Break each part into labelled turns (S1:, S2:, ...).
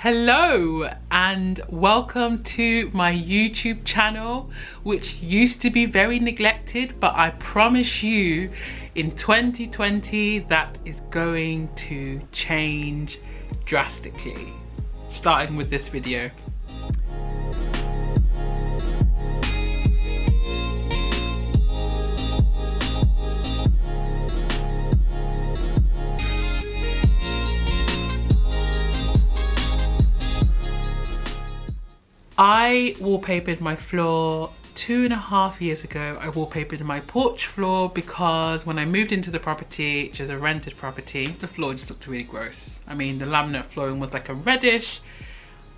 S1: Hello and welcome to my YouTube channel, which used to be very neglected, but I promise you in 2020 that is going to change drastically, starting with this video. I wallpapered my floor 2.5 years ago. I wallpapered my porch floor because when I moved into the property, which is a rented property, the floor just looked really gross. I mean, the laminate flooring was like a reddish,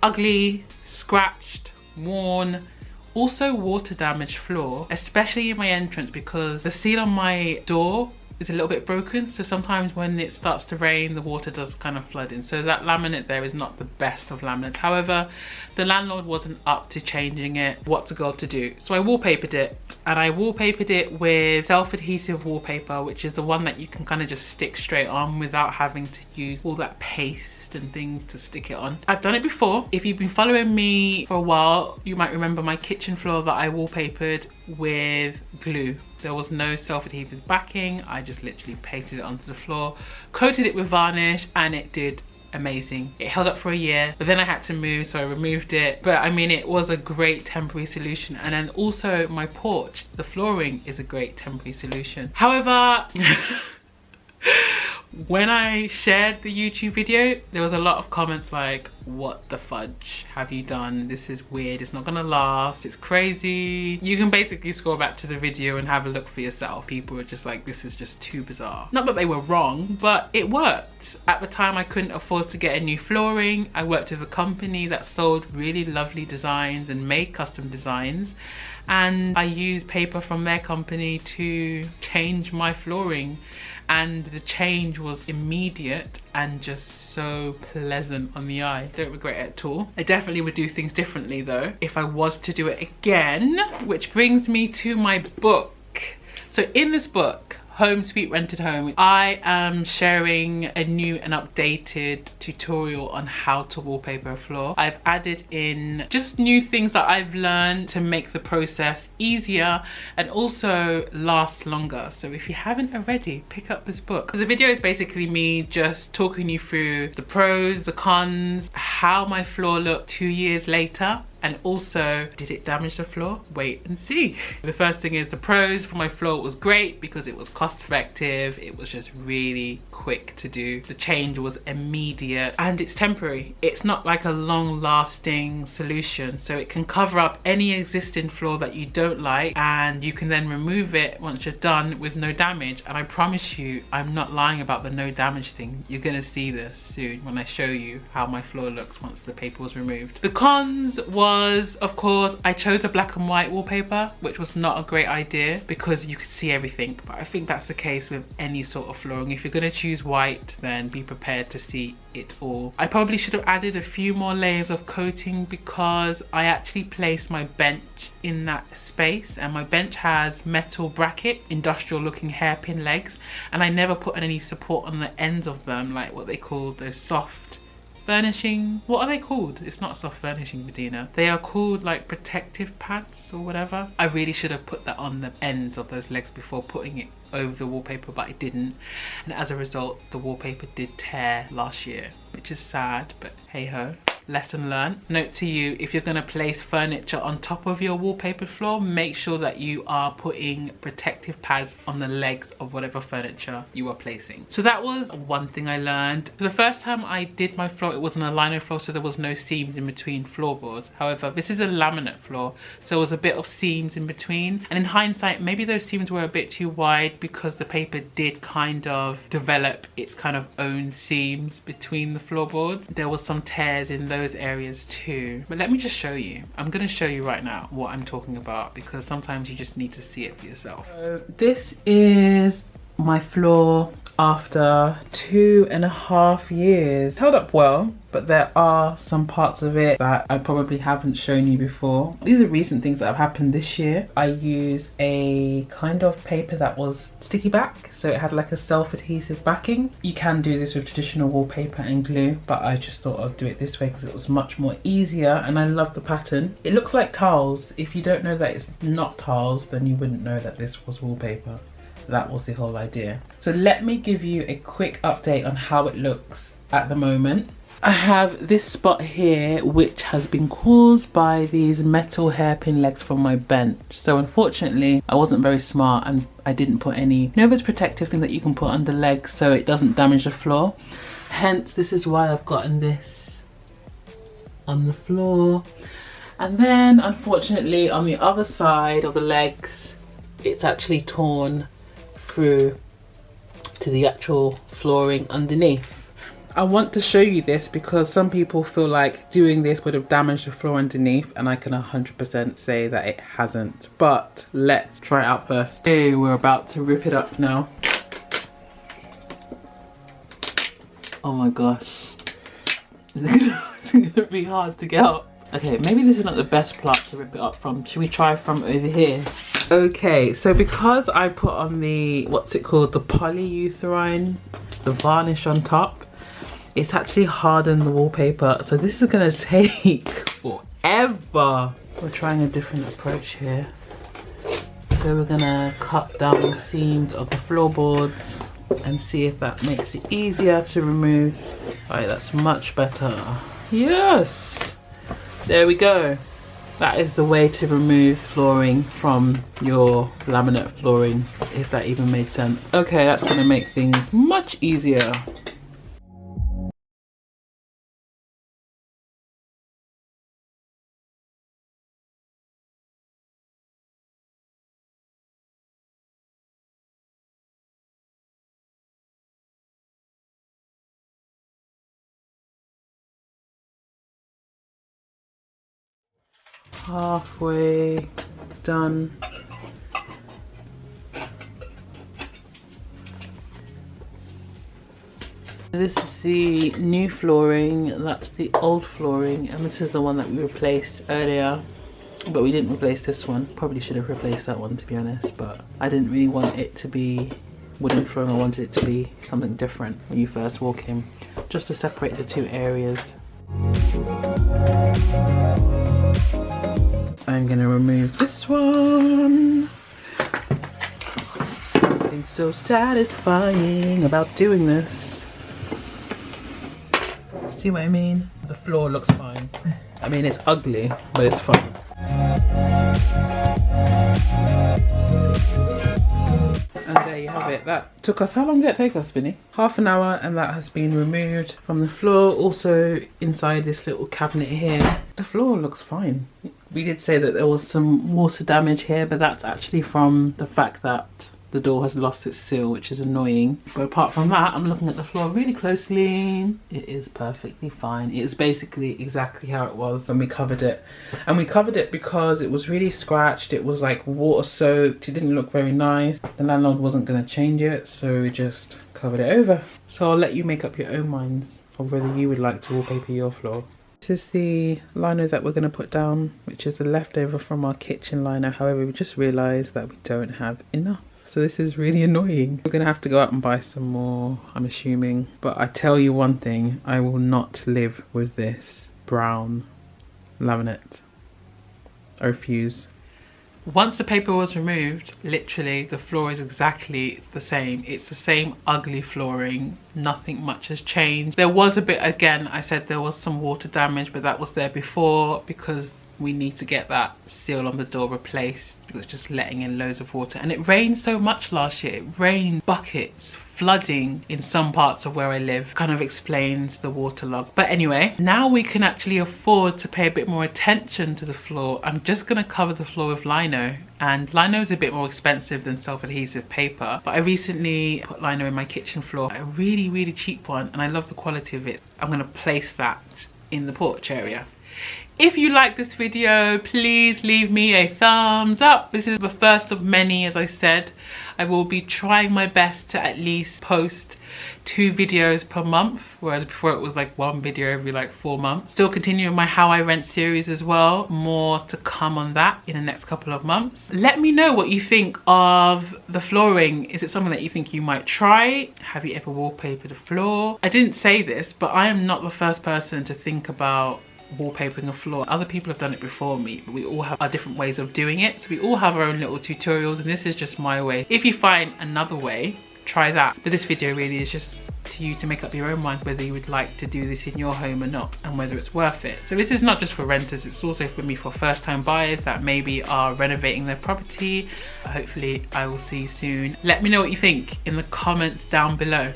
S1: ugly, scratched, worn, also water damaged floor, especially in my entrance because the seal on my door is a little bit broken, so sometimes when it starts to rain the water does kind of flood in, so that laminate there is not the best of laminate. However, the landlord wasn't up to changing it. What's a girl to do? So I wallpapered it, and I wallpapered it with self-adhesive wallpaper, which is the one that you can kind of just stick straight on without having to use all that paste and things to stick it on. I've done it before. If you've been following me for a while, you might remember my kitchen floor that I wallpapered with glue. There was no self-adhesive backing. I just literally pasted it onto the floor, coated it with varnish, and it did amazing. It held up for a year, but then I had to move, so I removed it. But I mean, it was a great temporary solution. And then also my porch, the flooring is a great temporary solution. However, when I shared the YouTube video, there was a lot of comments like, what the fudge have you done? This is weird, it's not gonna last, it's crazy. You can basically scroll back to the video and have a look for yourself. People were just like, this is just too bizarre. Not that they were wrong, but it worked. At the time I couldn't afford to get a new flooring. I worked with a company that sold really lovely designs and made custom designs, and I used paper from their company to change my flooring, and the change was immediate and just so pleasant on the eye. Don't regret it at all. I definitely would do things differently though if I was to do it again, which brings me to my book. So in this book, Home Sweet Rented Home, I am sharing a new and updated tutorial on how to wallpaper a floor. I've added in just new things that I've learned to make the process easier and also last longer. So if you haven't already, pick up this book. So the video is basically me just talking you through the pros, the cons, how my floor looked 2 years later, and also, did it damage the floor? Wait and see. The first thing is the pros for my floor was great because it was cost effective. It was just really quick to do. The change was immediate and it's temporary. It's not like a long lasting solution. So it can cover up any existing floor that you don't like, and you can then remove it once you're done with no damage. And I promise you, I'm not lying about the no damage thing. You're gonna see this soon when I show you how my floor looks once the paper was removed. The cons was, of course, I chose a black and white wallpaper, which was not a great idea because you could see everything. But I think that's the case with any sort of flooring. If you're gonna choose white, then be prepared to see it all. I probably should have added a few more layers of coating because I actually placed my bench in that space, and my bench has metal bracket, industrial looking hairpin legs, and I never put any support on the ends of them, like what they call those soft furnishing. What are they called? It's not soft furnishing, Medina. They are called like protective pads or whatever. I really should have put that on the ends of those legs before putting it over the wallpaper, but I didn't, and as a result the wallpaper did tear last year, which is sad, but hey ho. Lesson learned. Note to you, if you're going to place furniture on top of your wallpapered floor, make sure that you are putting protective pads on the legs of whatever furniture you are placing. So that was one thing I learned. For the first time I did my floor, it wasn't a lino floor, so there was no seams in between floorboards. However, this is a laminate floor, so there was a bit of seams in between, and in hindsight maybe those seams were a bit too wide because the paper did kind of develop its kind of own seams between the floorboards. There was some tears in those areas too, but let me just show you. I'm going to show you right now what I'm talking about because sometimes you just need to see it for yourself. So this is my floor after 2.5 years. Held up well, but there are some parts of it that I probably haven't shown you before. These are recent things that have happened this year. I used a kind of paper that was sticky back, so it had like a self-adhesive backing. You can do this with traditional wallpaper and glue, but I just thought I'd do it this way because it was much more easier, and I love the pattern. It looks like tiles. If you don't know that it's not tiles, then you wouldn't know that this was wallpaper. That was the whole idea. So let me give you a quick update on how it looks at the moment. I have this spot here which has been caused by these metal hairpin legs from my bench. So unfortunately I wasn't very smart and I didn't put any, you know, those protective thing that you can put under legs so it doesn't damage the floor. Hence this is why I've gotten this on the floor. And then unfortunately on the other side of the legs it's actually torn through to the actual flooring underneath. I want to show you this because some people feel like doing this would have damaged the floor underneath, and I can 100% say that it hasn't. But let's try it out first. Okay, we're about to rip it up now. Oh my gosh. It's gonna be hard to get up. Okay, maybe this is not the best part to rip it up from. Should we try from over here? Okay, so because I put on the, what's it called, the polyurethane, the varnish on top, it's actually hardened the wallpaper. So this is gonna take forever. We're trying a different approach here. So we're gonna cut down the seams of the floorboards and see if that makes it easier to remove. All right, that's much better. Yes, there we go. That is the way to remove flooring from your laminate flooring, if that even made sense. Okay, that's gonna make things much easier. Halfway done. This is the new flooring, that's the old flooring, and this is the one that we replaced earlier, but we didn't replace this one. Probably should have replaced that one, to be honest, but I didn't really want it to be wooden flooring. I wanted it to be something different when you first walk in, just to separate the two areas. I'm gonna remove this one. Something so satisfying about doing this. See what I mean? The floor looks fine. I mean, it's ugly, but it's fine. And there you have it. That took us, how long did it take us, Vinny? Half an hour, and that has been removed from the floor. Also inside this little cabinet here, the floor looks fine. We did say that there was some water damage here, but that's actually from the fact that the door has lost its seal, which is annoying. But apart from that, I'm looking at the floor really closely. It is perfectly fine. It is basically exactly how it was when we covered it. And we covered it because it was really scratched. It was like water soaked. It didn't look very nice. The landlord wasn't going to change it, so we just covered it over. So I'll let you make up your own minds of whether you would like to wallpaper your floor. This is the lino that we're going to put down, which is the leftover from our kitchen lino. However, we just realised that we don't have enough. So this is really annoying. We're going to have to go out and buy some more, I'm assuming. But I tell you one thing, I will not live with this brown laminate. I refuse. Once the paper was removed, literally the floor is exactly the same. It's the same ugly flooring. Nothing much has changed. There was a bit, again, I said there was some water damage, but that was there before because we need to get that seal on the door replaced because it's just letting in loads of water. And it rained so much last year. It rained buckets, flooding in some parts of where I live. Kind of explains the waterlog. But anyway, now we can actually afford to pay a bit more attention to the floor. I'm just going to cover the floor with lino. And lino is a bit more expensive than self-adhesive paper. But I recently put lino in my kitchen floor. A really, really cheap one. And I love the quality of it. I'm going to place that in the porch area. If you like this video, please leave me a thumbs up. This is the first of many, as I said. I will be trying my best to at least post 2 videos per month, whereas before it was like 1 video every like 4 months. Still continuing my how I rent series as well. More to come on that in the next couple of months. Let me know what you think of the flooring. Is it something that you think you might try? Have you ever wallpapered a floor? I didn't say this, but I am not the first person to think about wallpapering a floor. Other people have done it before me, but we all have our different ways of doing it. So we all have our own little tutorials, and this is just my way. If you find another way, try that. But this video really is just to you to make up your own mind whether you would like to do this in your home or not, and whether it's worth it. So this is not just for renters, it's also for me, for first-time buyers that maybe are renovating their property. Hopefully I will see you soon. Let me know what you think in the comments down below.